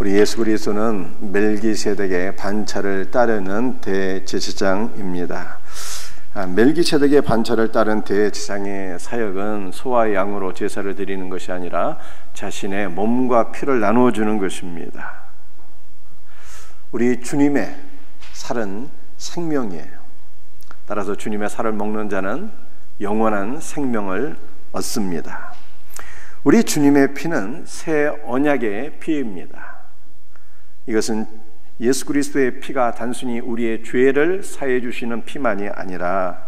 우리 예수 그리스도는 멜기세덱의 반차를 따르는 대제사장입니다. 멜기세덱의 반차를 따른 대제사장의 사역은 소와 양으로 제사를 드리는 것이 아니라 자신의 몸과 피를 나누어주는 것입니다. 우리 주님의 살은 생명이에요. 따라서 주님의 살을 먹는 자는 영원한 생명을 얻습니다. 우리 주님의 피는 새 언약의 피입니다. 이것은 예수 그리스도의 피가 단순히 우리의 죄를 사해 주시는 피만이 아니라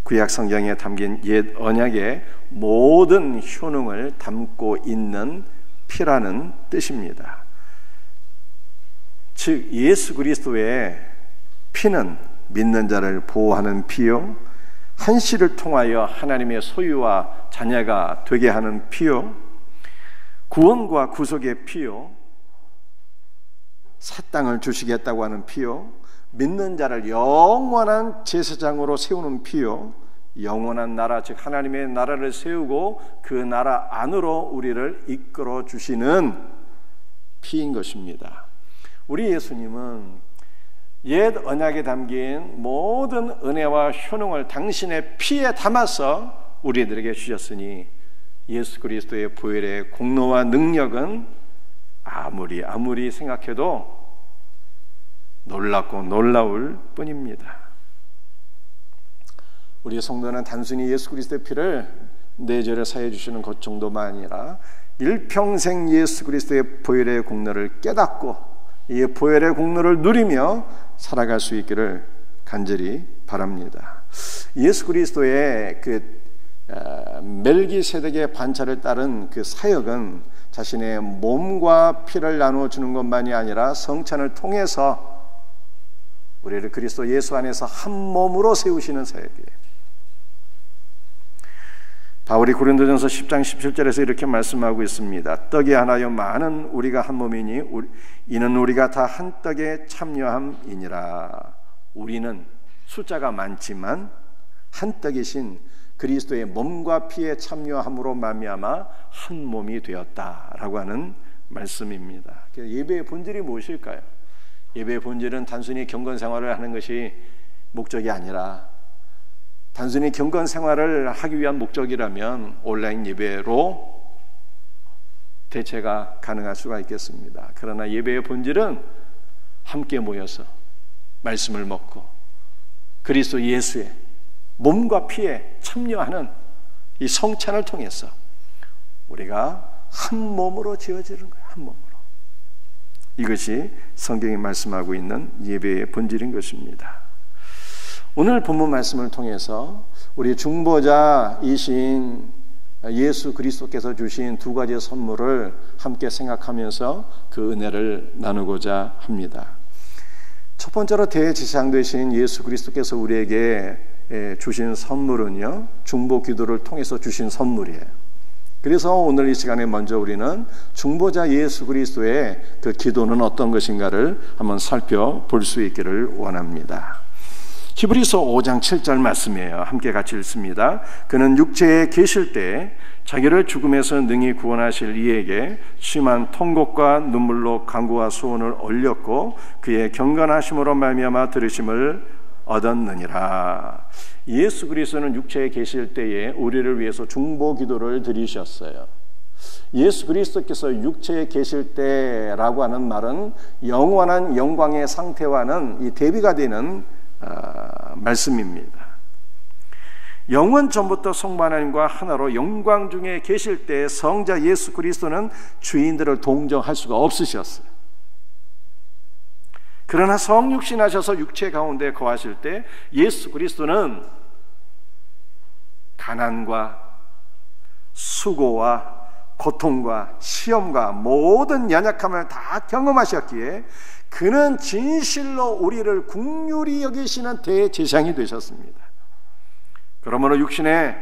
구약 성경에 담긴 옛 언약의 모든 효능을 담고 있는 피라는 뜻입니다. 즉 예수 그리스도의 피는 믿는 자를 보호하는 피요, 한시를 통하여 하나님의 소유와 자녀가 되게 하는 피요, 구원과 구속의 피요, 새 땅을 주시겠다고 하는 피요, 믿는 자를 영원한 제사장으로 세우는 피요, 영원한 나라 즉 하나님의 나라를 세우고 그 나라 안으로 우리를 이끌어 주시는 피인 것입니다. 우리 예수님은 옛 언약에 담긴 모든 은혜와 효능을 당신의 피에 담아서 우리들에게 주셨으니 예수 그리스도의 보혈의 공로와 능력은 아무리 생각해도 놀랍고 놀라울 뿐입니다. 우리 성도는 단순히 예수 그리스도의 피를 내 죄를 사해 주시는 것 정도만 아니라 일평생 예수 그리스도의 보혈의 공로를 깨닫고 이 보혈의 공로를 누리며 살아갈 수 있기를 간절히 바랍니다. 예수 그리스도의 멜기세덱의 반차를 따른 그 사역은 자신의 몸과 피를 나누어 주는 것만이 아니라 성찬을 통해서 우리를 그리스도 예수 안에서 한 몸으로 세우시는 사역이에요. 바울이 고린도전서 10장 17절에서 이렇게 말씀하고 있습니다. 떡이 하나여 많은 우리가 한 몸이니 이는 우리가 다 한 떡에 참여함이니라. 우리는 숫자가 많지만 한 떡이신 그리스도의 몸과 피에 참여함으로 말미암아 한 몸이 되었다라고 하는 말씀입니다. 예배의 본질이 무엇일까요? 예배의 본질은 단순히 경건 생활을 하는 것이 목적이 아니라, 단순히 경건 생활을 하기 위한 목적이라면 온라인 예배로 대체가 가능할 수가 있겠습니다. 그러나 예배의 본질은 함께 모여서 말씀을 먹고 그리스도 예수의 몸과 피에 참여하는 이 성찬을 통해서 우리가 한 몸으로 지어지는 거예요. 한 몸으로. 이것이 성경이 말씀하고 있는 예배의 본질인 것입니다. 오늘 본문 말씀을 통해서 우리 중보자이신 예수 그리스도께서 주신 두 가지의 선물을 함께 생각하면서 그 은혜를 나누고자 합니다. 첫 번째로 대제사장 되신 예수 그리스도께서 우리에게 주신 선물은요, 중보 기도를 통해서 주신 선물이에요. 그래서 오늘 이 시간에 먼저 우리는 중보자 예수 그리스도의 그 기도는 어떤 것인가를 한번 살펴볼 수 있기를 원합니다. 히브리서 5장 7절 말씀이에요. 함께 같이 읽습니다. 그는 육체에 계실 때 자기를 죽음에서 능히 구원하실 이에게 심한 통곡과 눈물로 간구와 소원을 올렸고 그의 경건하심으로 말미암아 들으심을 얻었느니라. 예수 그리스도는 육체에 계실 때에 우리를 위해서 중보 기도를 드리셨어요. 예수 그리스도께서 육체에 계실 때라고 하는 말은 영원한 영광의 상태와는 이 대비가 되는 말씀입니다. 영원 전부터 성부 하나님과 하나로 영광 중에 계실 때 성자 예수 그리스도는 주인들을 동정할 수가 없으셨어요. 그러나 성육신하셔서 육체 가운데 거하실 때 예수 그리스도는 가난과 수고와 고통과 시험과 모든 연약함을 다 경험하셨기에 그는 진실로 우리를 긍휼히 여기시는 대제사장이 되셨습니다. 그러므로 육신의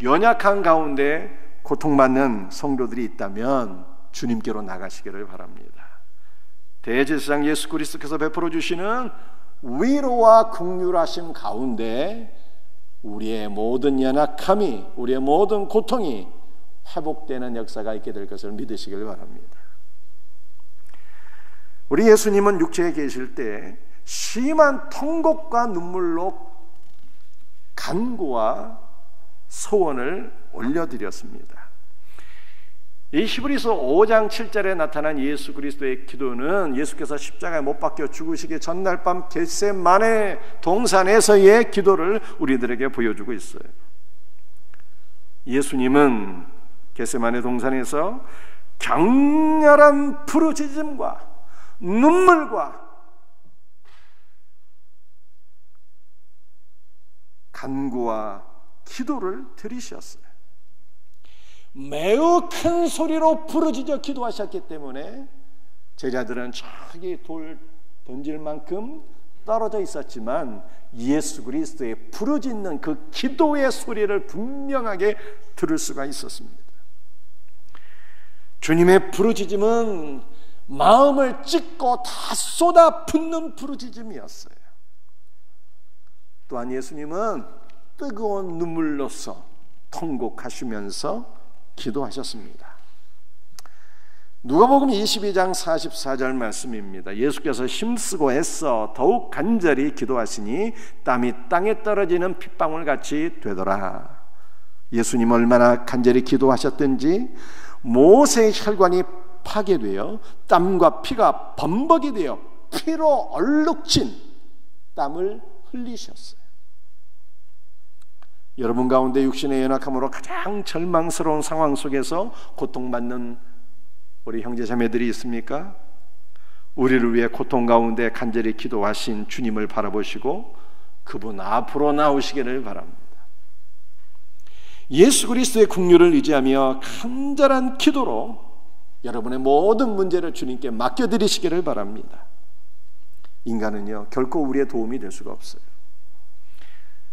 연약한 가운데 고통받는 성도들이 있다면 주님께로 나가시기를 바랍니다. 대제사장 예수 그리스도께서 베풀어 주시는 위로와 긍휼하심 가운데 우리의 모든 연약함이, 우리의 모든 고통이 회복되는 역사가 있게 될 것을 믿으시길 바랍니다. 우리 예수님은 육체에 계실 때 심한 통곡과 눈물로 간구와 소원을 올려드렸습니다. 이 히브리서 5장 7절에 나타난 예수 그리스도의 기도는 예수께서 십자가에 못 박혀 죽으시기 전날 밤 겟세마네 동산에서의 기도를 우리들에게 보여주고 있어요. 예수님은 겟세마네 동산에서 격렬한 부르짖음과 눈물과 간구와 기도를 드리셨어요. 매우 큰 소리로 부르짖어 기도하셨기 때문에 제자들은 저기 돌 던질 만큼 떨어져 있었지만 예수 그리스도의 부르짖는 그 기도의 소리를 분명하게 들을 수가 있었습니다. 주님의 부르짖음은 마음을 찢고 다 쏟아붓는 부르짖음이었어요. 또한 예수님은 뜨거운 눈물로써 통곡하시면서 기도하셨습니다. 누가복음 22장 44절 말씀입니다. 예수께서 힘쓰고 애써 더욱 간절히 기도하시니 땀이 땅에 떨어지는 핏방울같이 되더라. 예수님 얼마나 간절히 기도하셨든지 모세의 혈관이 파괴되어 땀과 피가 범벅이 되어 피로 얼룩진 땀을 흘리셨어요. 여러분 가운데 육신의 연약함으로 가장 절망스러운 상황 속에서 고통받는 우리 형제자매들이 있습니까? 우리를 위해 고통 가운데 간절히 기도하신 주님을 바라보시고 그분 앞으로 나오시기를 바랍니다. 예수 그리스도의 긍휼을 의지하며 간절한 기도로 여러분의 모든 문제를 주님께 맡겨드리시기를 바랍니다. 인간은요 결코 우리의 도움이 될 수가 없어요.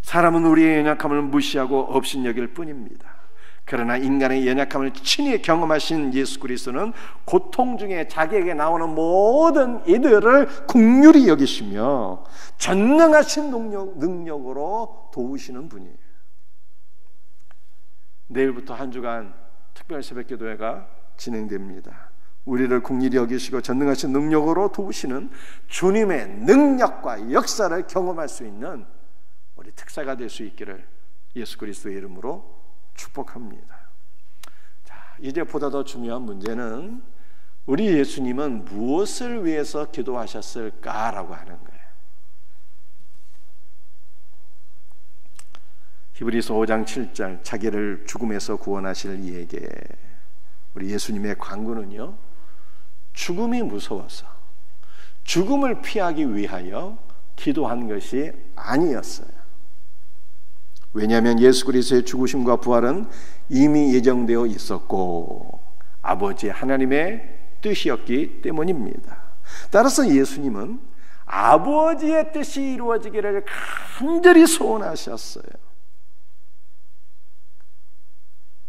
사람은 우리의 연약함을 무시하고 업신여길 뿐입니다. 그러나 인간의 연약함을 친히 경험하신 예수 그리스도는 고통 중에 자기에게 나오는 모든 이들을 긍휼히 여기시며 전능하신 능력으로 도우시는 분이에요. 내일부터 한 주간 특별 새벽기도회가 진행됩니다. 우리를 긍휼히 여기시고 전능하신 능력으로 도우시는 주님의 능력과 역사를 경험할 수 있는 우리 특사가 될 수 있기를 예수 그리스도의 이름으로 축복합니다. 자, 이제 보다 더 중요한 문제는 우리 예수님은 무엇을 위해서 기도하셨을까라고 하는 거예요. 히브리서 5장 7절 자기를 죽음에서 구원하실 이에게 우리 예수님의 간구는요 죽음이 무서워서 죽음을 피하기 위하여 기도한 것이 아니었어요. 왜냐하면 예수 그리스도의 죽으심과 부활은 이미 예정되어 있었고 아버지 하나님의 뜻이었기 때문입니다. 따라서 예수님은 아버지의 뜻이 이루어지기를 간절히 소원하셨어요.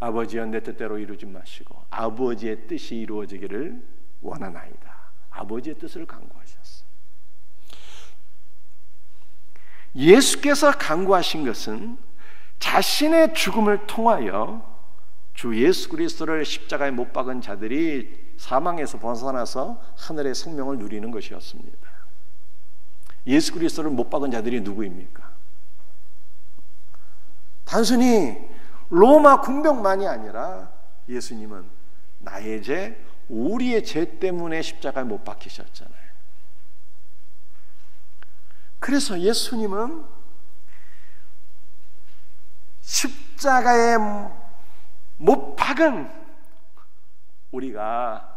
아버지여 내 뜻대로 이루지 마시고 아버지의 뜻이 이루어지기를 원하나이다. 아버지의 뜻을 간구하셨어요. 예수께서 간구하신 것은 자신의 죽음을 통하여 주 예수 그리스도를 십자가에 못 박은 자들이 사망에서 벗어나서 하늘의 생명을 누리는 것이었습니다. 예수 그리스도를 못 박은 자들이 누구입니까? 단순히 로마 군병만이 아니라 예수님은 나의 죄, 우리의 죄 때문에 십자가에 못 박히셨잖아요. 그래서 예수님은 십자가에 못 박은 우리가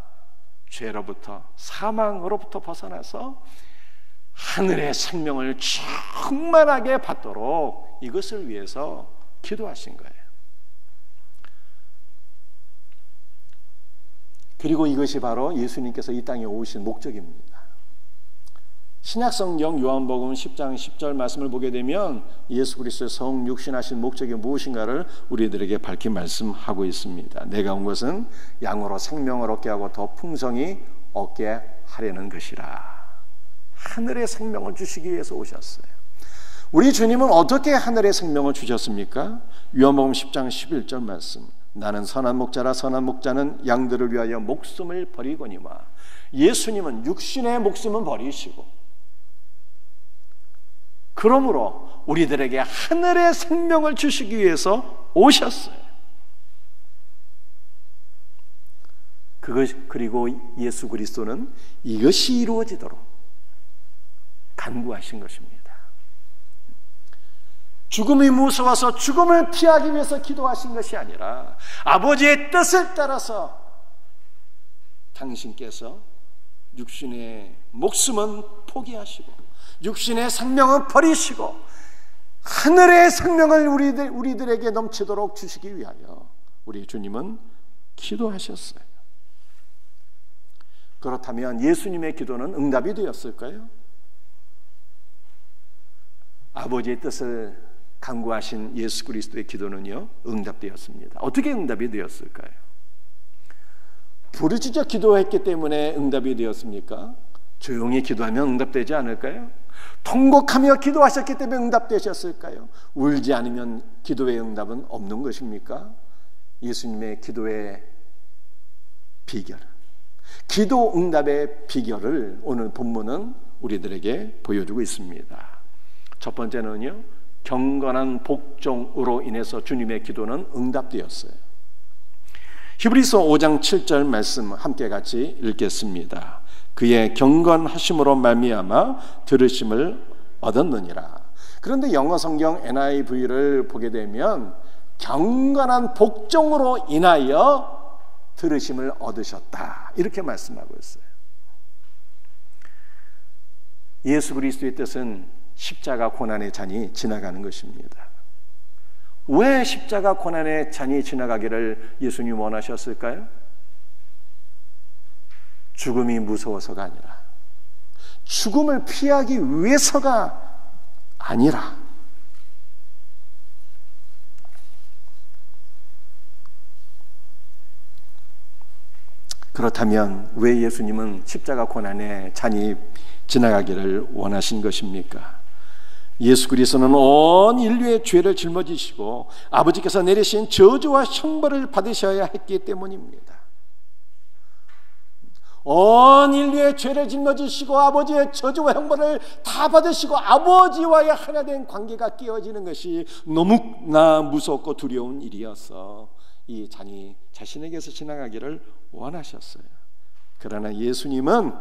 죄로부터 사망으로부터 벗어나서 하늘의 생명을 충만하게 받도록 이것을 위해서 기도하신 거예요. 그리고 이것이 바로 예수님께서 이 땅에 오신 목적입니다. 신약성경 요한복음 10장 10절 말씀을 보게 되면 예수 그리스도의 성육신하신 목적이 무엇인가를 우리들에게 밝히 말씀하고 있습니다. 내가 온 것은 양으로 생명을 얻게 하고 더 풍성히 얻게 하려는 것이라. 하늘의 생명을 주시기 위해서 오셨어요. 우리 주님은 어떻게 하늘의 생명을 주셨습니까? 요한복음 10장 11절 말씀. 나는 선한 목자라 선한 목자는 양들을 위하여 목숨을 버리거니와. 예수님은 육신의 목숨은 버리시고 그러므로 우리들에게 하늘의 생명을 주시기 위해서 오셨어요. 그리고 예수 그리스도는 이것이 이루어지도록 간구하신 것입니다. 죽음이 무서워서 죽음을 피하기 위해서 기도하신 것이 아니라 아버지의 뜻을 따라서 당신께서 육신의 목숨은 포기하시고 육신의 생명은 버리시고 하늘의 생명을 우리들에게 넘치도록 주시기 위하여 우리 주님은 기도하셨어요. 그렇다면 예수님의 기도는 응답이 되었을까요? 아버지의 뜻을 간구하신 예수 그리스도의 기도는요, 응답되었습니다. 어떻게 응답이 되었을까요? 부르짖어 기도했기 때문에 응답이 되었습니까? 조용히 기도하면 응답되지 않을까요? 통곡하며 기도하셨기 때문에 응답되셨을까요? 울지 않으면 기도의 응답은 없는 것입니까? 예수님의 기도의 비결, 기도 응답의 비결을 오늘 본문은 우리들에게 보여주고 있습니다. 첫 번째는요, 경건한 복종으로 인해서 주님의 기도는 응답되었어요. 히브리서 5장 7절 말씀 함께 같이 읽겠습니다. 그의 경건하심으로 말미암아 들으심을 얻었느니라. 그런데 영어 성경 NIV를 보게 되면 경건한 복종으로 인하여 들으심을 얻으셨다, 이렇게 말씀하고 있어요. 예수 그리스도의 뜻은 십자가 고난의 잔이 지나가는 것입니다. 왜 십자가 고난의 잔이 지나가기를 예수님 원하셨을까요? 죽음이 무서워서가 아니라, 죽음을 피하기 위해서가 아니라, 그렇다면 왜 예수님은 십자가 고난의 잔이 지나가기를 원하신 것입니까? 예수 그리스도는 온 인류의 죄를 짊어지시고 아버지께서 내리신 저주와 형벌을 받으셔야 했기 때문입니다. 온 인류의 죄를 짊어지시고 아버지의 저주와 형벌을 다 받으시고 아버지와의 하나된 관계가 깨어지는 것이 너무나 무섭고 두려운 일이어서 이 잔이 자신에게서 지나가기를 원하셨어요. 그러나 예수님은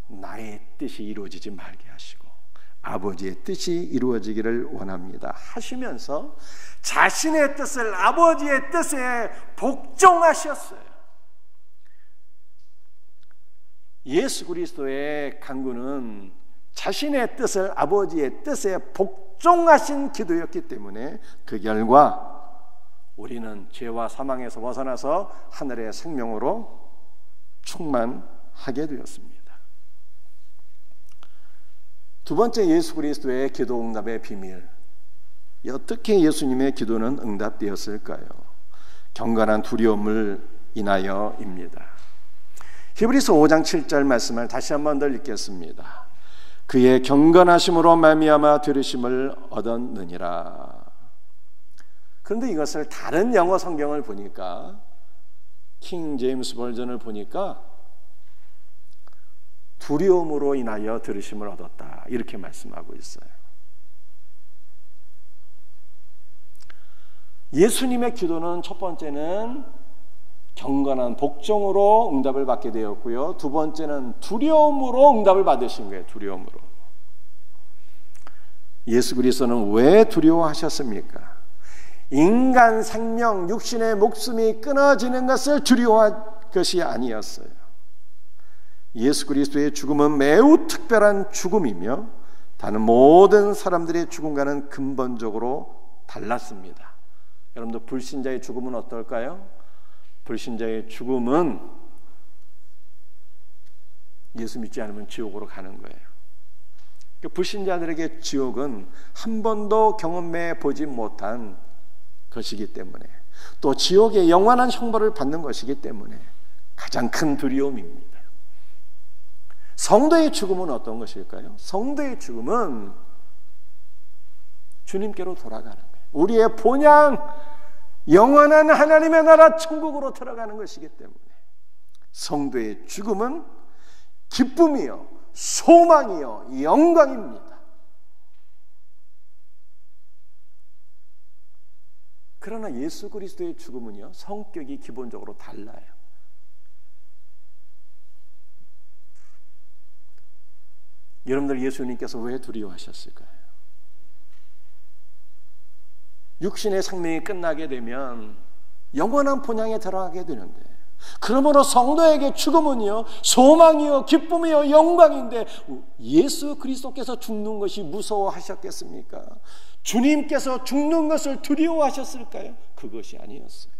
나의 뜻이 이루어지지 말게 하시고 아버지의 뜻이 이루어지기를 원합니다 하시면서 자신의 뜻을 아버지의 뜻에 복종하셨어요. 예수 그리스도의 간구는 자신의 뜻을 아버지의 뜻에 복종하신 기도였기 때문에 그 결과 우리는 죄와 사망에서 벗어나서 하늘의 생명으로 충만하게 되었습니다. 두 번째, 예수 그리스도의 기도 응답의 비밀. 어떻게 예수님의 기도는 응답되었을까요? 경건한 두려움을 인하여입니다. 히브리서 5장 7절 말씀을 다시 한 번 더 읽겠습니다. 그의 경건하심으로 말미암아 들으심을 얻었느니라. 그런데 이것을 다른 영어 성경을 보니까, 킹 제임스 버전을 보니까 두려움으로 인하여 들으심을 얻었다, 이렇게 말씀하고 있어요. 예수님의 기도는 첫 번째는 경건한 복종으로 응답을 받게 되었고요, 두 번째는 두려움으로 응답을 받으신 거예요. 두려움으로. 예수 그리스도는 왜 두려워하셨습니까? 인간 생명, 육신의 목숨이 끊어지는 것을 두려워한 것이 아니었어요. 예수 그리스도의 죽음은 매우 특별한 죽음이며 다른 모든 사람들의 죽음과는 근본적으로 달랐습니다. 여러분들, 불신자의 죽음은 어떨까요? 불신자의 죽음은 예수 믿지 않으면 지옥으로 가는 거예요. 불신자들에게 지옥은 한 번도 경험해 보지 못한 것이기 때문에, 또 지옥의 영원한 형벌을 받는 것이기 때문에 가장 큰 두려움입니다. 성도의 죽음은 어떤 것일까요? 성도의 죽음은 주님께로 돌아가는 거예요. 우리의 본향, 영원한 하나님의 나라 천국으로 들어가는 것이기 때문에 성도의 죽음은 기쁨이요, 소망이요, 영광입니다. 그러나 예수 그리스도의 죽음은요, 성격이 기본적으로 달라요. 여러분들 예수님께서 왜 두려워하셨을까요? 육신의 생명이 끝나게 되면 영원한 본향에 들어가게 되는데, 그러므로 성도에게 죽음은요, 소망이요, 기쁨이요, 영광인데 예수 그리스도께서 죽는 것이 무서워하셨겠습니까? 주님께서 죽는 것을 두려워하셨을까요? 그것이 아니었어요.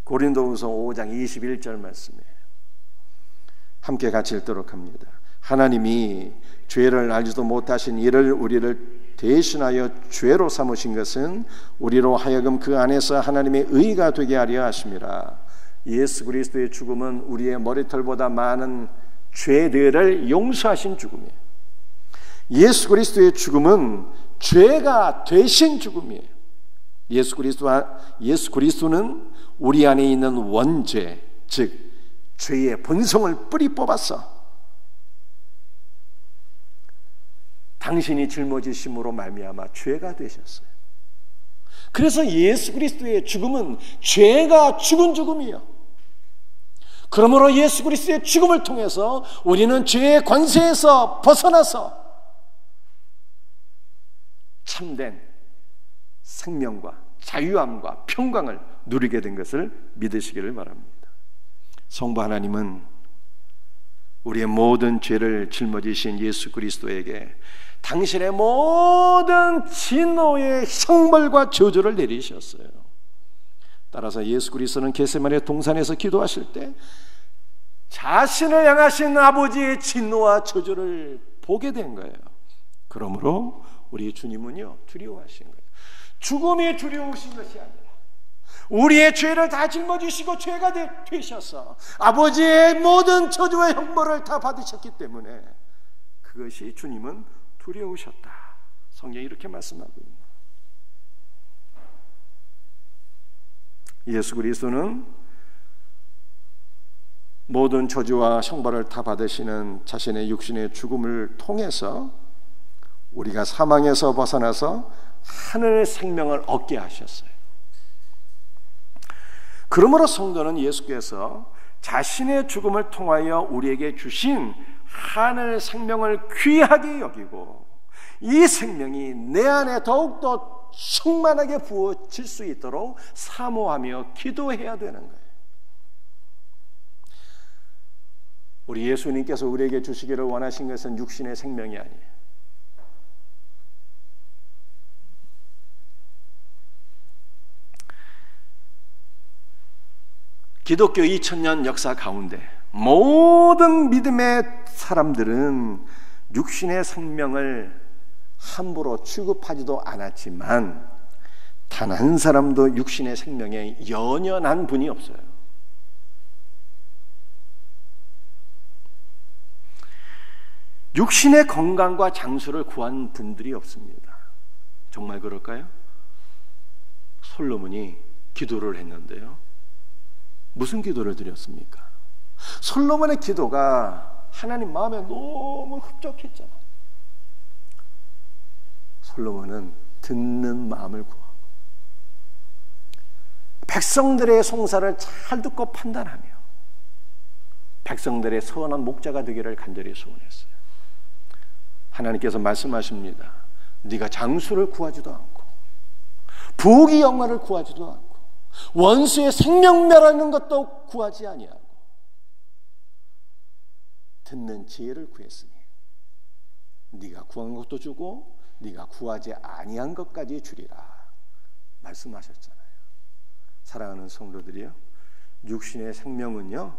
고린도후서 5장 21절 말씀이에요. 함께 같이 읽도록 합니다. 하나님이 죄를 알지도 못하신 이를 우리를 대신하여 죄로 삼으신 것은 우리로 하여금 그 안에서 하나님의 의가 되게 하려 하심이라. 예수 그리스도의 죽음은 우리의 머리털보다 많은 죄들을 용서하신 죽음이에요. 예수 그리스도의 죽음은 죄가 되신 죽음이에요. 예수 그리스도는 우리 안에 있는 원죄, 즉 죄의 본성을 뿌리 뽑아서 당신이 짊어지심으로 말미암아 죄가 되셨어요. 그래서 예수 그리스도의 죽음은 죄가 죽은 죽음이에요. 그러므로 예수 그리스도의 죽음을 통해서 우리는 죄의 관세에서 벗어나서 참된 생명과 자유함과 평강을 누리게 된 것을 믿으시기를 바랍니다. 성부 하나님은 우리의 모든 죄를 짊어지신 예수 그리스도에게 당신의 모든 진노의 형벌과 저주를 내리셨어요. 따라서 예수 그리스도는 겟세마네 동산에서 기도하실 때 자신을 향하신 아버지의 진노와 저주를 보게 된 거예요. 그러므로 우리 주님은요, 두려워하신 거예요. 죽음이 두려우신 것이 아니라 우리의 죄를 다 짊어지시고 죄가 되셔서 아버지의 모든 저주와 형벌을 다 받으셨기 때문에 그것이 주님은 두려우셨다. 성경이 이렇게 말씀하고 있습니다. 예수 그리스도는 모든 저주와 형벌을 다 받으시는 자신의 육신의 죽음을 통해서 우리가 사망에서 벗어나서 하늘의 생명을 얻게 하셨어요. 그러므로 성도는 예수께서 자신의 죽음을 통하여 우리에게 주신 하늘 생명을 귀하게 여기고 이 생명이 내 안에 더욱더 충만하게 부어질 수 있도록 사모하며 기도해야 되는 거예요. 우리 예수님께서 우리에게 주시기를 원하신 것은 육신의 생명이 아니에요. 기독교 2000년 역사 가운데 모든 믿음의 사람들은 육신의 생명을 함부로 취급하지도 않았지만 단 한 사람도 육신의 생명에 연연한 분이 없어요. 육신의 건강과 장수를 구한 분들이 없습니다. 정말 그럴까요? 솔로몬이 기도를 했는데요, 무슨 기도를 드렸습니까? 솔로몬의 기도가 하나님 마음에 너무 흡족했잖아. 솔로몬은 듣는 마음을 구하고 백성들의 송사를 잘 듣고 판단하며 백성들의 선한 목자가 되기를 간절히 소원했어요. 하나님께서 말씀하십니다. 네가 장수를 구하지도 않고 부귀 영화를 구하지도 않고 원수의 생명멸하는 것도 구하지 아니하고 듣는 지혜를 구했으니 네가 구한 것도 주고 네가 구하지 아니한 것까지 주리라 말씀하셨잖아요. 사랑하는 성도들이요, 육신의 생명은요,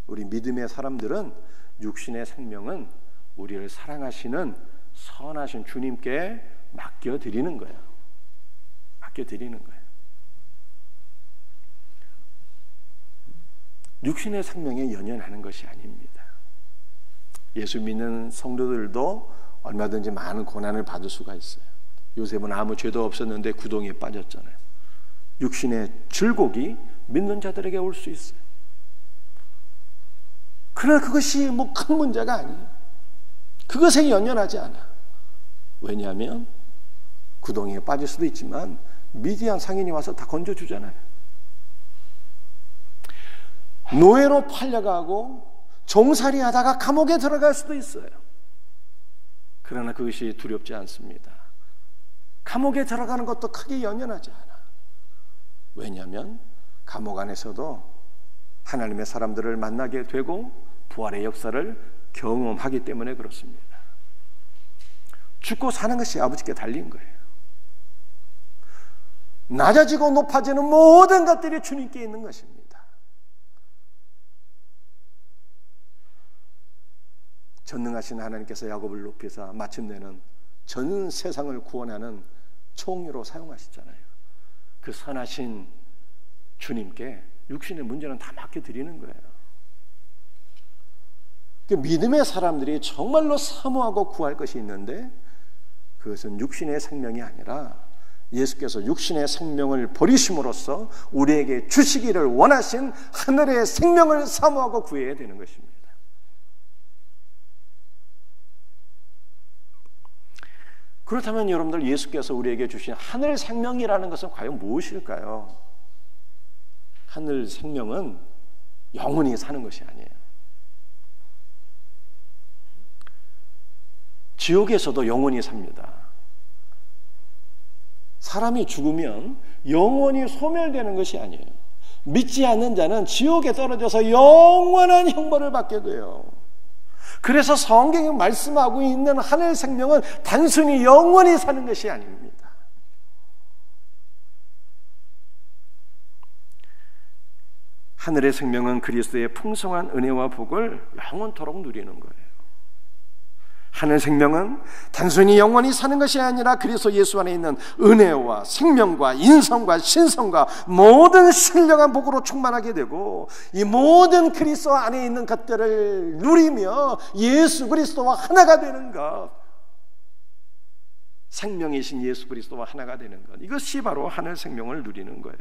우리 믿음의 사람들은 육신의 생명은 우리를 사랑하시는 선하신 주님께 맡겨드리는 거예요. 맡겨드리는 거예요. 육신의 생명에 연연하는 것이 아닙니다. 예수 믿는 성도들도 얼마든지 많은 고난을 받을 수가 있어요. 요셉은 아무 죄도 없었는데 구덩이에 빠졌잖아요. 육신의 질곡이 믿는 자들에게 올 수 있어요. 그러나 그것이 뭐 큰 문제가 아니에요. 그것에 연연하지 않아. 왜냐하면 구덩이에 빠질 수도 있지만 미디안 상인이 와서 다 건져주잖아요. 노예로 팔려가고 종살이 하다가 감옥에 들어갈 수도 있어요. 그러나 그것이 두렵지 않습니다. 감옥에 들어가는 것도 크게 연연하지 않아. 왜냐하면 감옥 안에서도 하나님의 사람들을 만나게 되고 부활의 역사를 경험하기 때문에 그렇습니다. 죽고 사는 것이 아버지께 달린 거예요. 낮아지고 높아지는 모든 것들이 주님께 있는 것입니다. 전능하신 하나님께서 야곱을 높이사 마침내는 전 세상을 구원하는 총리로 사용하시잖아요. 그 선하신 주님께 육신의 문제는 다 맡겨드리는 거예요. 믿음의 사람들이 정말로 사모하고 구할 것이 있는데 그것은 육신의 생명이 아니라 예수께서 육신의 생명을 버리심으로써 우리에게 주시기를 원하신 하늘의 생명을 사모하고 구해야 되는 것입니다. 그렇다면 여러분들, 예수께서 우리에게 주신 하늘 생명이라는 것은 과연 무엇일까요? 하늘 생명은 영원히 사는 것이 아니에요. 지옥에서도 영원히 삽니다. 사람이 죽으면 영원히 소멸되는 것이 아니에요. 믿지 않는 자는 지옥에 떨어져서 영원한 형벌을 받게 돼요. 그래서 성경이 말씀하고 있는 하늘 생명은 단순히 영원히 사는 것이 아닙니다. 하늘의 생명은 그리스도의 풍성한 은혜와 복을 영원토록 누리는 거예요. 하늘 생명은 단순히 영원히 사는 것이 아니라 그리스도 예수 안에 있는 은혜와 생명과 인성과 신성과 모든 신령한 복으로 충만하게 되고, 이 모든 그리스도 안에 있는 것들을 누리며 예수 그리스도와 하나가 되는 것, 생명이신 예수 그리스도와 하나가 되는 것, 이것이 바로 하늘 생명을 누리는 거예요.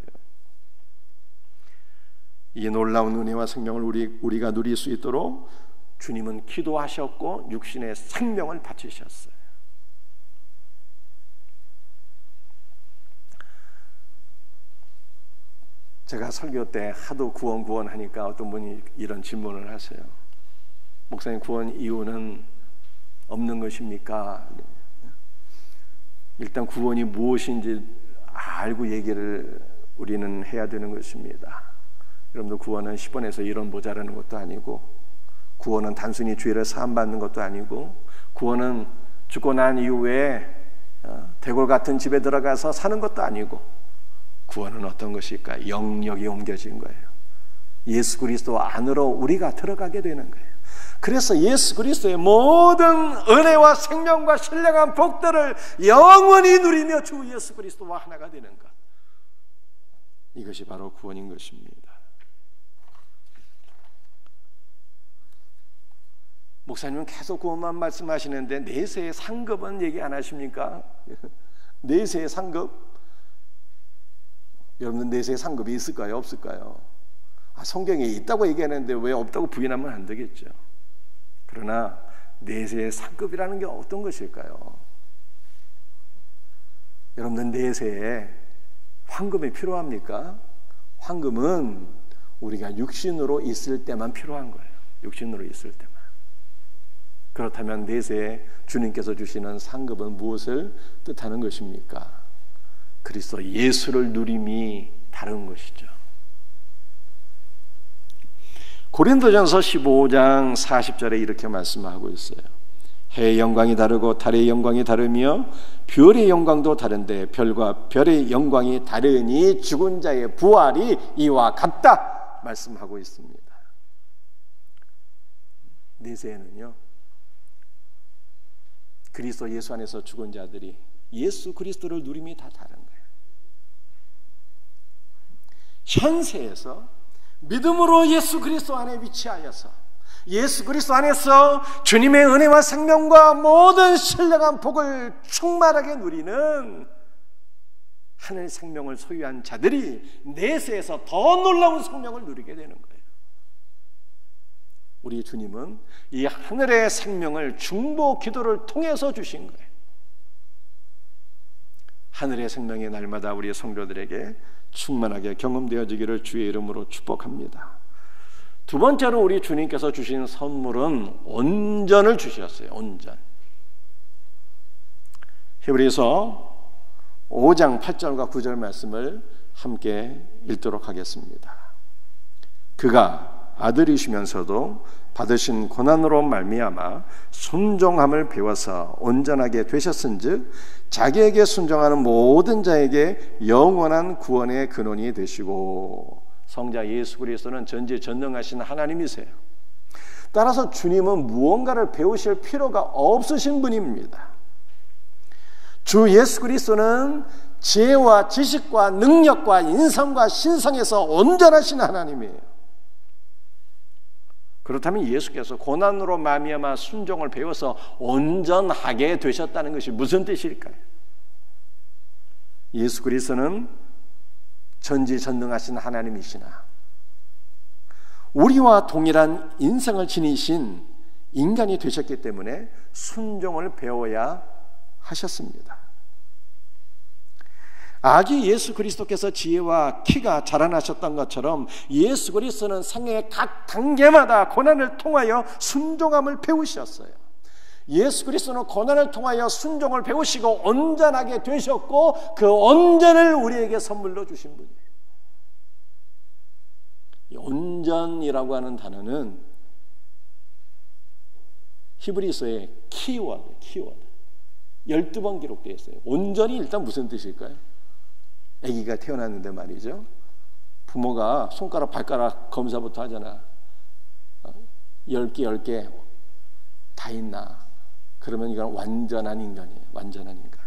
이 놀라운 은혜와 생명을 우리가 누릴 수 있도록 주님은 기도하셨고 육신의 생명을 바치셨어요. 제가 설교 때 하도 구원 하니까 어떤 분이 이런 질문을 하세요. 목사님, 구원 이유는 없는 것입니까? 일단 구원이 무엇인지 알고 얘기를 우리는 해야 되는 것입니다. 여러분들, 구원은 10번에서 1원 모자라는 것도 아니고, 구원은 단순히 죄를 사함받는 것도 아니고, 구원은 죽고 난 이후에 대골 같은 집에 들어가서 사는 것도 아니고, 구원은 어떤 것일까? 영역이 옮겨진 거예요. 예수 그리스도 안으로 우리가 들어가게 되는 거예요. 그래서 예수 그리스도의 모든 은혜와 생명과 신령한 복들을 영원히 누리며 주 예수 그리스도와 하나가 되는 것, 이것이 바로 구원인 것입니다. 목사님은 계속 구원만 말씀하시는데 내세의 상급은 얘기 안 하십니까? 내세의 상급? 여러분들, 내세의 상급이 있을까요? 없을까요? 성경에 있다고 얘기하는데 왜 없다고 부인하면 안 되겠죠. 그러나 내세의 상급이라는 게 어떤 것일까요? 여러분들, 내세에 황금이 필요합니까? 황금은 우리가 육신으로 있을 때만 필요한 거예요. 육신으로 있을 때만. 그렇다면 내세에 주님께서 주시는 상급은 무엇을 뜻하는 것입니까? 그리스도 예수를 누림이 다른 것이죠. 고린도전서 15장 40절에 이렇게 말씀하고 있어요. 해의 영광이 다르고 달의 영광이 다르며 별의 영광도 다른데 별과 별의 영광이 다르니 죽은 자의 부활이 이와 같다 말씀하고 있습니다. 내세에는요, 그리스도 예수 안에서 죽은 자들이 예수 그리스도를 누림이 다 다른 거예요. 현세에서 믿음으로 예수 그리스도 안에 위치하여서 예수 그리스도 안에서 주님의 은혜와 생명과 모든 신령한 복을 충만하게 누리는 하늘 생명을 소유한 자들이 내세에서 더 놀라운 생명을 누리게 되는 거예요. 우리 주님은 이 하늘의 생명을 중보 기도를 통해서 주신 거예요. 하늘의 생명이 날마다 우리 성도들에게 충만하게 경험되어지기를 주의 이름으로 축복합니다. 두 번째로 우리 주님께서 주신 선물은 온전을 주셨어요. 온전. 히브리서 5장 8절과 9절 말씀을 함께 읽도록 하겠습니다. 그가 아들이시면서도 받으신 고난으로 말미암아 순종함을 배워서 온전하게 되셨은즉 자기에게 순종하는 모든 자에게 영원한 구원의 근원이 되시고, 성자 예수 그리스도는 전지전능하신 하나님이세요. 따라서 주님은 무언가를 배우실 필요가 없으신 분입니다. 주 예수 그리스도는 지혜와 지식과 능력과 인성과 신성에서 온전하신 하나님이에요. 그렇다면 예수께서 고난으로 말미암아 순종을 배워서 온전하게 되셨다는 것이 무슨 뜻일까요? 예수 그리스도는 전지전능하신 하나님이시나 우리와 동일한 인성을 지니신 인간이 되셨기 때문에 순종을 배워야 하셨습니다. 아기 예수 그리스도께서 지혜와 키가 자라나셨던 것처럼 예수 그리스도는 생애의 각 단계마다 고난을 통하여 순종함을 배우셨어요. 예수 그리스도는 고난을 통하여 순종을 배우시고 온전하게 되셨고 그 온전을 우리에게 선물로 주신 분이에요. 이 온전이라고 하는 단어는 히브리서의 키워드 12번 기록되어 있어요. 온전이 일단 무슨 뜻일까요? 아기가 태어났는데 말이죠, 부모가 손가락 발가락 검사부터 하잖아. 10개 다 있나? 그러면 이건 완전한 인간이에요. 완전한 인간.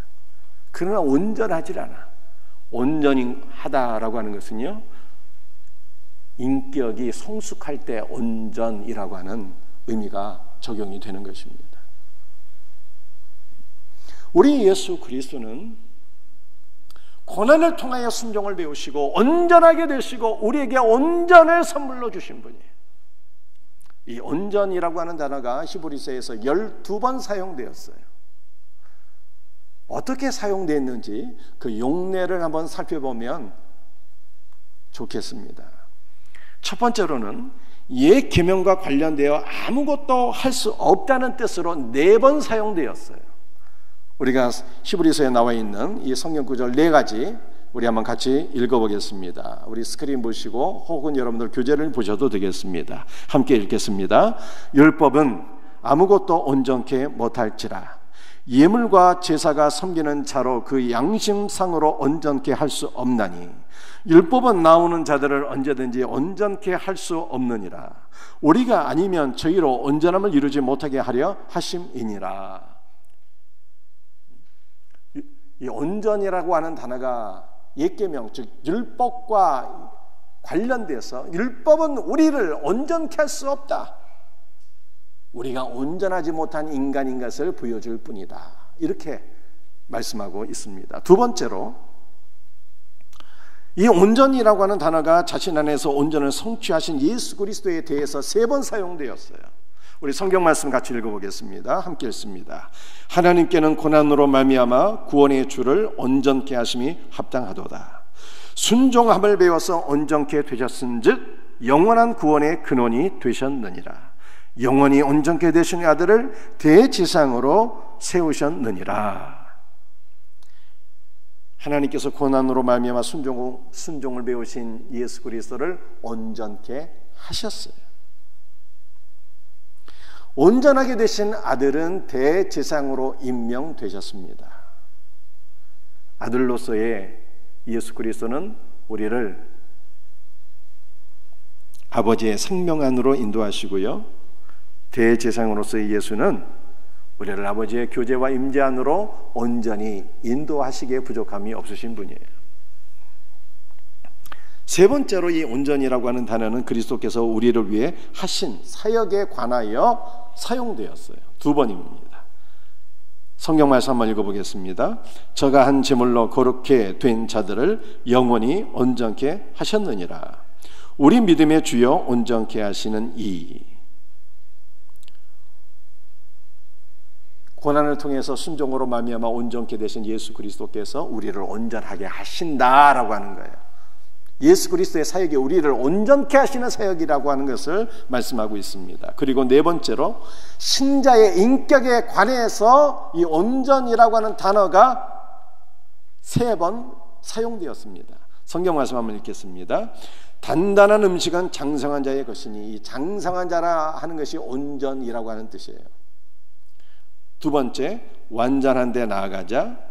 그러나 온전하지 않아. 온전하다라고 하는 것은요, 인격이 성숙할 때 온전이라고 하는 의미가 적용이 되는 것입니다. 우리 예수 그리스도는 고난을 통하여 순종을 배우시고 온전하게 되시고 우리에게 온전을 선물로 주신 분이에요. 이 온전이라고 하는 단어가 히브리서에서 12번 사용되었어요. 어떻게 사용되었는지 그 용례를 한번 살펴보면 좋겠습니다. 첫 번째로는 옛 계명과 관련되어 아무것도 할 수 없다는 뜻으로 4번 사용되었어요. 우리가 히브리서에 나와 있는 이 성경 구절 4가지 우리 한번 같이 읽어보겠습니다. 우리 스크린 보시고 혹은 여러분들 교재를 보셔도 되겠습니다. 함께 읽겠습니다. 율법은 아무것도 온전케 못할지라 예물과 제사가 섬기는 자로 그 양심상으로 온전케 할 수 없나니 율법은 나오는 자들을 언제든지 온전케 할 수 없느니라. 우리가 아니면 저희로 온전함을 이루지 못하게 하려 하심이니라. 이 온전이라고 하는 단어가 옛계명, 즉 율법과 관련돼서 율법은 우리를 온전케 할 수 없다. 우리가 온전하지 못한 인간인 것을 보여줄 뿐이다. 이렇게 말씀하고 있습니다. 두 번째로 이 온전이라고 하는 단어가 자신 안에서 온전을 성취하신 예수 그리스도에 대해서 3번 사용되었어요. 우리 성경 말씀 같이 읽어보겠습니다. 함께 읽습니다. 하나님께는 고난으로 말미암아 구원의 주를 온전케 하심이 합당하도다. 순종함을 배워서 온전케 되셨은즉 영원한 구원의 근원이 되셨느니라. 영원히 온전케 되신 아들을 대지상으로 세우셨느니라. 하나님께서 고난으로 말미암아 순종을 배우신 예수 그리스도를 온전케 하셨어요. 온전하게 되신 아들은 대제사장으로 임명되셨습니다. 아들로서의 예수 그리스도는 우리를 아버지의 생명 안으로 인도하시고요, 대제사장으로서의 예수는 우리를 아버지의 교제와 임재 안으로 온전히 인도하시기에 부족함이 없으신 분이에요. 세 번째로 이 온전이라고 하는 단어는 그리스도께서 우리를 위해 하신 사역에 관하여 사용되었어요. 두 번입니다. 성경 말씀 한번 읽어보겠습니다. 저가 한 제물로 거룩게 된 자들을 영원히 온전케 하셨느니라. 우리 믿음의 주여 온전케 하시는 이. 고난을 통해서 순종으로 말미암아 온전케 되신 예수 그리스도께서 우리를 온전하게 하신다라고 하는 거예요. 예수 그리스도의 사역이 우리를 온전케 하시는 사역이라고 하는 것을 말씀하고 있습니다. 그리고 네 번째로 신자의 인격에 관해서 이 온전이라고 하는 단어가 3번 사용되었습니다. 성경 말씀 한번 읽겠습니다. 단단한 음식은 장성한 자의 것이니, 이 장성한 자라 하는 것이 온전이라고 하는 뜻이에요. 두 번째, 완전한 데 나아가자.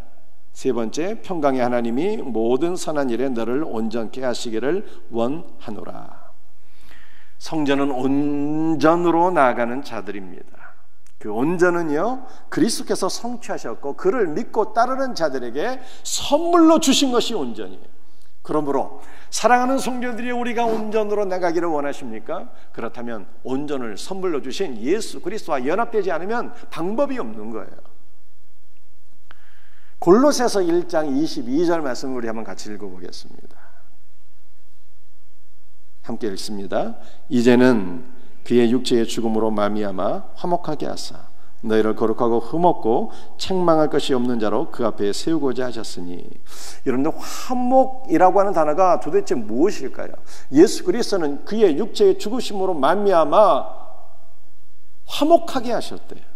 세 번째, 평강의 하나님이 모든 선한 일에 너를 온전케 하시기를 원하노라. 성전은 온전으로 나아가는 자들입니다. 그 온전은요, 그리스도께서 성취하셨고 그를 믿고 따르는 자들에게 선물로 주신 것이 온전이에요. 그러므로 사랑하는 성도들이 우리가 온전으로 나가기를 원하십니까? 그렇다면 온전을 선물로 주신 예수 그리스도와 연합되지 않으면 방법이 없는 거예요. 골로새서 1장 22절 말씀을 우리 한번 같이 읽어보겠습니다. 함께 읽습니다. 이제는 그의 육체의 죽음으로 말미암아 화목하게 하사 너희를 거룩하고 흠없고 책망할 것이 없는 자로 그 앞에 세우고자 하셨으니. 여러분들, 화목이라고 하는 단어가 도대체 무엇일까요? 예수 그리스도는 그의 육체의 죽으심으로 말미암아 화목하게 하셨대요.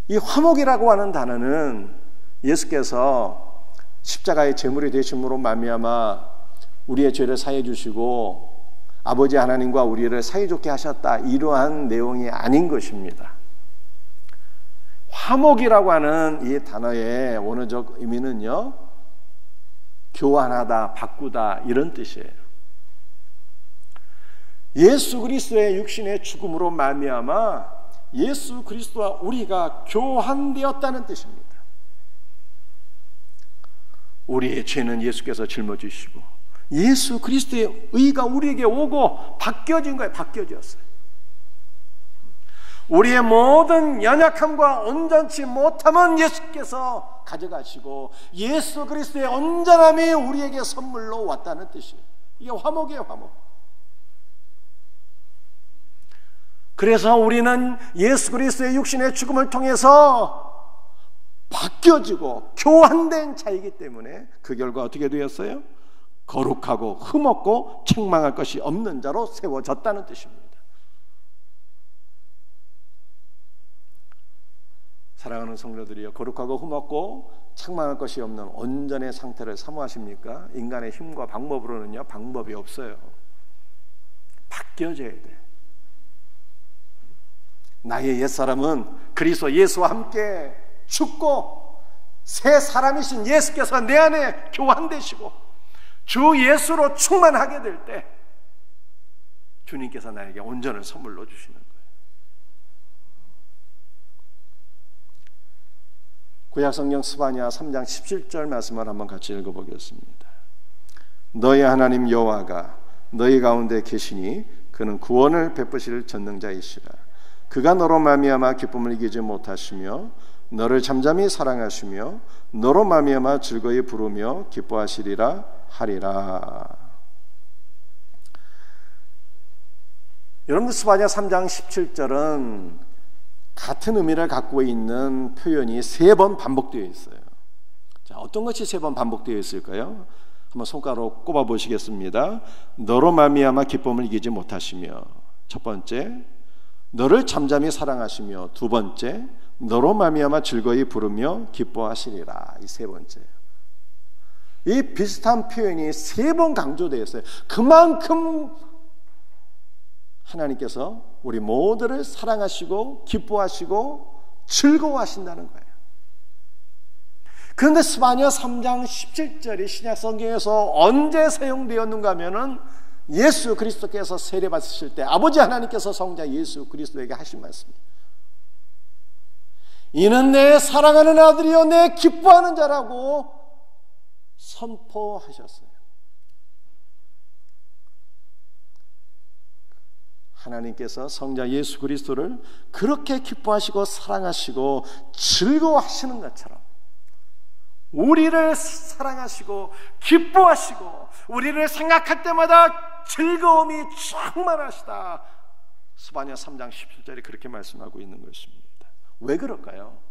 이 화목이라고 하는 단어는 예수께서 십자가의 제물이 되심으로 말미암아 우리의 죄를 사해 주시고 아버지 하나님과 우리를 사이좋게 하셨다, 이러한 내용이 아닌 것입니다. 화목이라고 하는 이 단어의 원어적 의미는요, 교환하다, 바꾸다, 이런 뜻이에요. 예수 그리스도의 육신의 죽음으로 말미암아 예수 그리스도와 우리가 교환되었다는 뜻입니다. 우리의 죄는 예수께서 짊어지시고 예수 그리스도의 의가 우리에게 오고 바뀌어진 거예요. 바뀌어졌어요. 우리의 모든 연약함과 온전치 못함은 예수께서 가져가시고 예수 그리스도의 온전함이 우리에게 선물로 왔다는 뜻이에요. 이게 화목이에요, 화목. 그래서 우리는 예수 그리스도의 육신의 죽음을 통해서 바뀌어지고 교환된 자이기 때문에 그 결과 어떻게 되었어요? 거룩하고 흠없고 책망할 것이 없는 자로 세워졌다는 뜻입니다. 사랑하는 성도들이여, 거룩하고 흠없고 책망할 것이 없는 온전의 상태를 사모하십니까? 인간의 힘과 방법으로는요, 방법이 없어요. 바뀌어져야 돼. 나의 옛사람은 그리스도 예수와 함께 죽고 새 사람이신 예수께서 내 안에 교환되시고 주 예수로 충만하게 될 때 주님께서 나에게 온전을 선물로 주시는 거예요. 구약성경 스바냐 3장 17절 말씀을 한번 같이 읽어보겠습니다. 너희 하나님 여호와가 너희 가운데 계시니 그는 구원을 베푸실 전능자이시라. 그가 너로 말미암아 기쁨을 이기지 못하시며 너를 잠잠히 사랑하시며 너로 말미암아 즐거이 부르며 기뻐하시리라 하리라. 여러분들, 스바냐 3장 17절은 같은 의미를 갖고 있는 표현이 3번 반복되어 있어요. 자, 어떤 것이 3번 반복되어 있을까요? 한번 손가락으로 꼽아 보시겠습니다. 너로 말미암아 기쁨을 이기지 못하시며, 첫 번째, 너를 잠잠히 사랑하시며, 두 번째, 너로 말미암아 즐거이 부르며 기뻐하시리라. 이 세 번째. 이 비슷한 표현이 3번 강조되어 있어요. 그만큼 하나님께서 우리 모두를 사랑하시고 기뻐하시고 즐거워하신다는 거예요. 그런데 스바냐 3장 17절이 신약 성경에서 언제 사용되었는가 하면은 예수 그리스도께서 세례 받으실 때 아버지 하나님께서 성자 예수 그리스도에게 하신 말씀입니다. 이는 내 사랑하는 아들이요 내 기뻐하는 자라고 선포하셨어요. 하나님께서 성자 예수 그리스도를 그렇게 기뻐하시고 사랑하시고 즐거워하시는 것처럼 우리를 사랑하시고 기뻐하시고 우리를 생각할 때마다 즐거움이 충만하시다. 스바냐 3장 17절에 그렇게 말씀하고 있는 것입니다. 왜 그럴까요?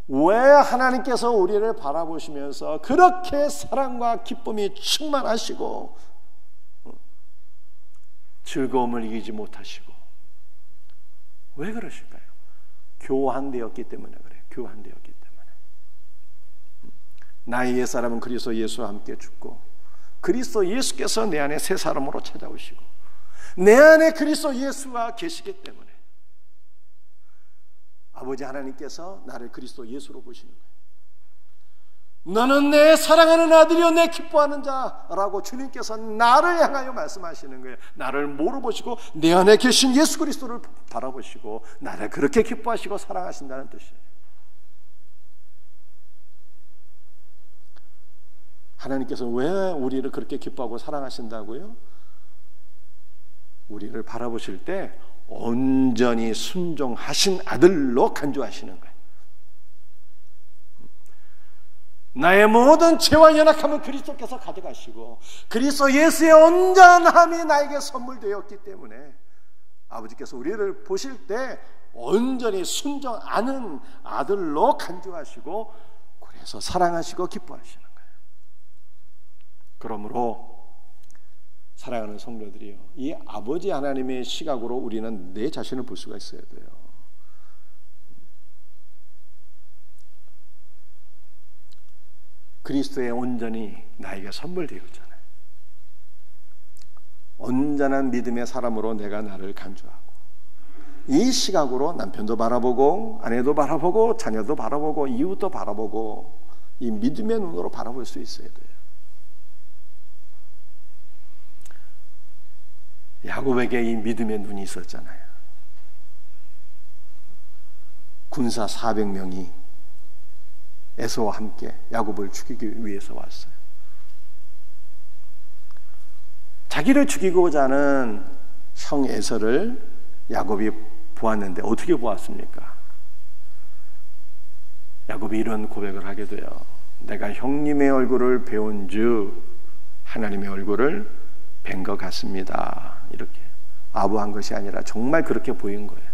왜 하나님께서 우리를 바라보시면서 그렇게 사랑과 기쁨이 충만하시고 즐거움을 이기지 못하시고 왜 그러실까요? 교환되었기 때문에 그래요. 교환되었기 때문에. 나의 옛사람은 그리스도 예수와 함께 죽고 그리스도 예수께서 내 안에 새 사람으로 찾아오시고 내 안에 그리스도 예수가 계시기 때문에 아버지 하나님께서 나를 그리스도 예수로 보시는 거예요. 너는 내 사랑하는 아들이요 내 기뻐하는 자라고 주님께서 나를 향하여 말씀하시는 거예요. 나를 물어보시고 내 안에 계신 예수 그리스도를 바라보시고 나를 그렇게 기뻐하시고 사랑하신다는 뜻이에요. 하나님께서 왜 우리를 그렇게 기뻐하고 사랑하신다고요? 우리를 바라보실 때 온전히 순종하신 아들로 간주하시는 거예요. 나의 모든 죄와 연약함은 그리스도께서 가져가시고 그리스도 예수의 온전함이 나에게 선물되었기 때문에 아버지께서 우리를 보실 때 온전히 순종하는 아들로 간주하시고 그래서 사랑하시고 기뻐하시는 거예요. 그러므로 사랑하는 성도들이요, 이 아버지 하나님의 시각으로 우리는 내 자신을 볼 수가 있어야 돼요. 그리스도의 온전히 나에게 선물되었잖아요. 온전한 믿음의 사람으로 내가 나를 간주하고 이 시각으로 남편도 바라보고 아내도 바라보고 자녀도 바라보고 이웃도 바라보고 이 믿음의 눈으로 바라볼 수 있어야 돼요. 야곱에게 이 믿음의 눈이 있었잖아요. 군사 400명이 에서와 함께 야곱을 죽이기 위해서 왔어요. 자기를 죽이고자 하는 형 에서를 야곱이 보았는데 어떻게 보았습니까? 야곱이 이런 고백을 하게 돼요. 내가 형님의 얼굴을 배운 즉 하나님의 얼굴을 뵌 것 같습니다. 이렇게 아부한 것이 아니라 정말 그렇게 보인 거예요.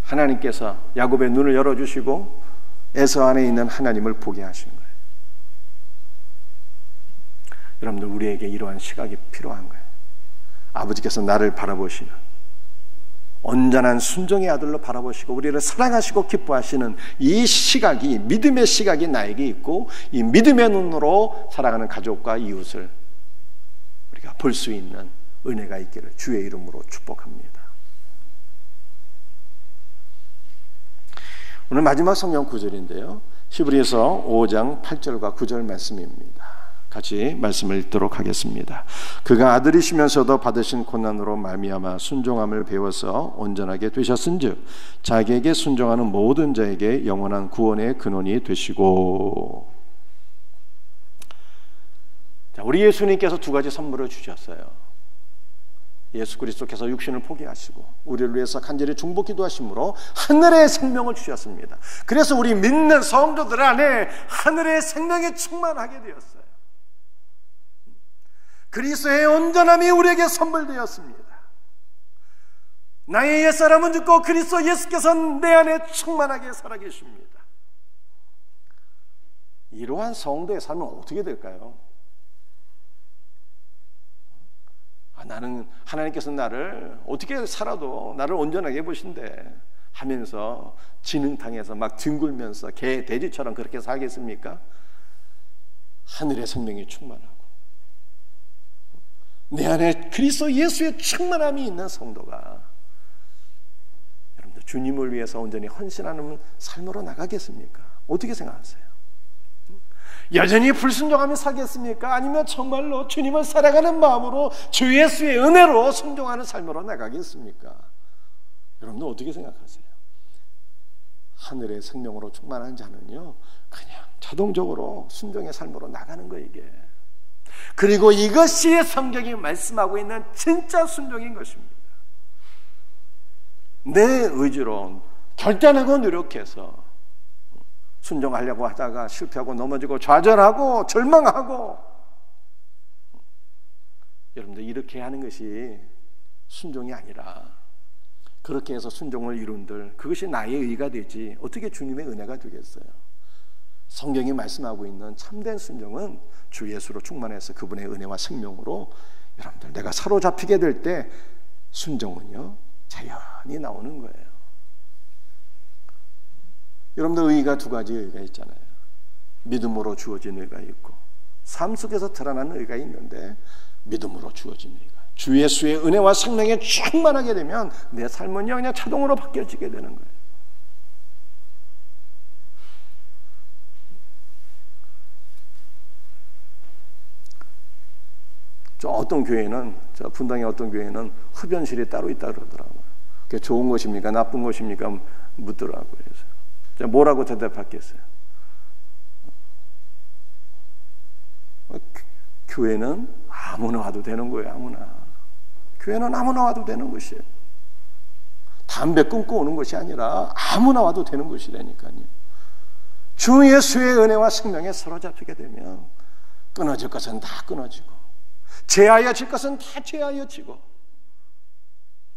하나님께서 야곱의 눈을 열어주시고 에서 안에 있는 하나님을 보게 하신 거예요. 여러분들, 우리에게 이러한 시각이 필요한 거예요. 아버지께서 나를 바라보시는 온전한 순종의 아들로 바라보시고 우리를 사랑하시고 기뻐하시는 이 시각이, 믿음의 시각이 나에게 있고 이 믿음의 눈으로 살아가는 가족과 이웃을 우리가 볼 수 있는 은혜가 있기를 주의 이름으로 축복합니다. 오늘 마지막 성경 구절인데요, 히브리서 5장 8절과 9절 말씀입니다. 같이 말씀을 읽도록 하겠습니다. 그가 아들이시면서도 받으신 고난으로 말미암아 순종함을 배워서 온전하게 되셨은즉 자기에게 순종하는 모든 자에게 영원한 구원의 근원이 되시고. 자, 우리 예수님께서 두 가지 선물을 주셨어요. 예수 그리스도께서 육신을 포기하시고 우리를 위해서 간절히 중보 기도하심으로 하늘의 생명을 주셨습니다. 그래서 우리 믿는 성도들 안에 하늘의 생명이 충만하게 되었어요. 그리스도의 온전함이 우리에게 선물되었습니다. 나의 옛사람은 죽고 그리스도 예수께서 내 안에 충만하게 살아계십니다. 이러한 성도의 삶은 어떻게 될까요? 나는 하나님께서 나를 어떻게 살아도 나를 온전하게 보신대 하면서 진흙탕에서 막 뒹굴면서 개 돼지처럼 그렇게 살겠습니까? 하늘의 생명이 충만하고 내 안에 그리스도 예수의 충만함이 있는 성도가 여러분들 주님을 위해서 온전히 헌신하는 삶으로 나가겠습니까? 어떻게 생각하세요? 여전히 불순종하며 살겠습니까? 아니면 정말로 주님을 사랑하는 마음으로 주 예수의 은혜로 순종하는 삶으로 나가겠습니까? 여러분들 어떻게 생각하세요? 하늘의 생명으로 충만한 자는요, 그냥 자동적으로 순종의 삶으로 나가는 거예요, 이게. 그리고 이것이 성경이 말씀하고 있는 진짜 순종인 것입니다. 내 의지로 결단하고 노력해서 순종하려고 하다가 실패하고 넘어지고 좌절하고 절망하고, 여러분들 이렇게 하는 것이 순종이 아니라, 그렇게 해서 순종을 이룬들 그것이 나의 의가 되지 어떻게 주님의 은혜가 되겠어요? 성경이 말씀하고 있는 참된 순종은 주 예수로 충만해서 그분의 은혜와 생명으로 여러분들 내가 사로잡히게 될 때 순종은요 자연히 나오는 거예요. 여러분들 의가 두 가지 의가 있잖아요. 믿음으로 주어진 의가 있고 삶 속에서 드러나는 의가 있는데, 믿음으로 주어진 의가, 주 예수의 은혜와 생명에 충만하게 되면 내 삶은요 그냥 자동으로 바뀌어지게 되는 거예요. 어떤 교회는, 분당의 어떤 교회는 흡연실이 따로 있다 그러더라고요. 그게 좋은 것입니까 나쁜 것입니까 묻더라고요. 그래서 뭐라고 대답했겠어요? 교회는 아무나 와도 되는 거예요. 아무나. 교회는 아무나 와도 되는 것이에요. 담배 끊고 오는 것이 아니라 아무나 와도 되는 것이라니까요. 주 예수의 은혜와 생명에 사로잡히게 되면 끊어질 것은 다 끊어지고, 제하여질 것은 다 제하여지고,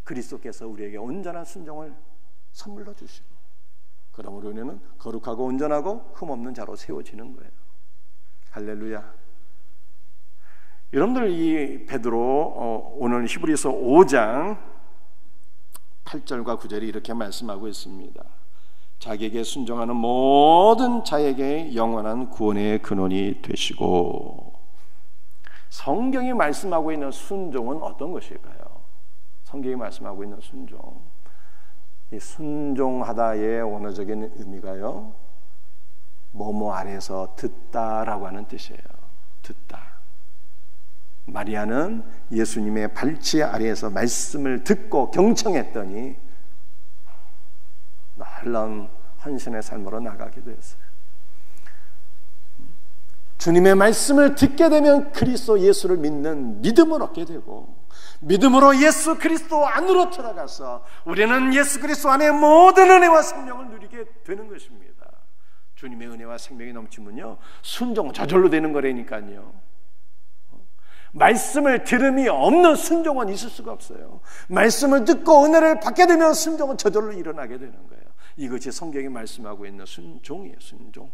그리스도께서 우리에게 온전한 순종을 선물로 주시고, 그러므로 우리는 거룩하고 온전하고 흠없는 자로 세워지는 거예요. 할렐루야. 여러분들 이 베드로 오늘 히브리서 5장 8절과 9절이 이렇게 말씀하고 있습니다. 자기에게 순종하는 모든 자에게 영원한 구원의 근원이 되시고. 성경이 말씀하고 있는 순종은 어떤 것일까요? 성경이 말씀하고 있는 순종, 이 순종하다의 원어적인 의미가요, 뭐뭐 아래서 듣다라고 하는 뜻이에요. 듣다. 마리아는 예수님의 발치 아래에서 말씀을 듣고 경청했더니 놀라운 헌신의 삶으로 나가게 되었어요. 주님의 말씀을 듣게 되면 그리스도 예수를 믿는 믿음을 얻게 되고, 믿음으로 예수 그리스도 안으로 들어가서 우리는 예수 그리스도 안에 모든 은혜와 생명을 누리게 되는 것입니다. 주님의 은혜와 생명이 넘치면요 순종은 저절로 되는 거라니까요. 말씀을 들음이 없는 순종은 있을 수가 없어요. 말씀을 듣고 은혜를 받게 되면 순종은 저절로 일어나게 되는 거예요. 이것이 성경이 말씀하고 있는 순종이에요. 순종.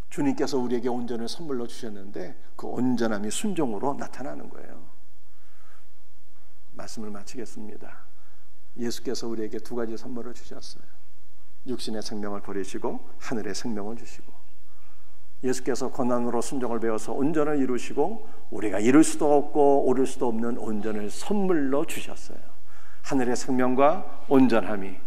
주님께서 우리에게 온전을 선물로 주셨는데 그 온전함이 순종으로 나타나는 거예요. 말씀을 마치겠습니다. 예수께서 우리에게 두 가지 선물을 주셨어요. 육신의 생명을 버리시고 하늘의 생명을 주시고, 예수께서 고난으로 순종을 배워서 온전을 이루시고 우리가 이룰 수도 없고 오를 수도 없는 온전을 선물로 주셨어요. 하늘의 생명과 온전함이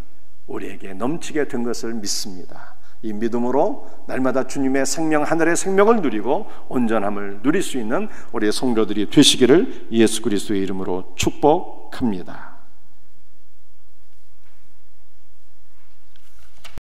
우리에게 넘치게 된 것을 믿습니다. 이 믿음으로 날마다 주님의 생명, 하늘의 생명을 누리고 온전함을 누릴 수 있는 우리의 성도들이 되시기를 예수 그리스도의 이름으로 축복합니다.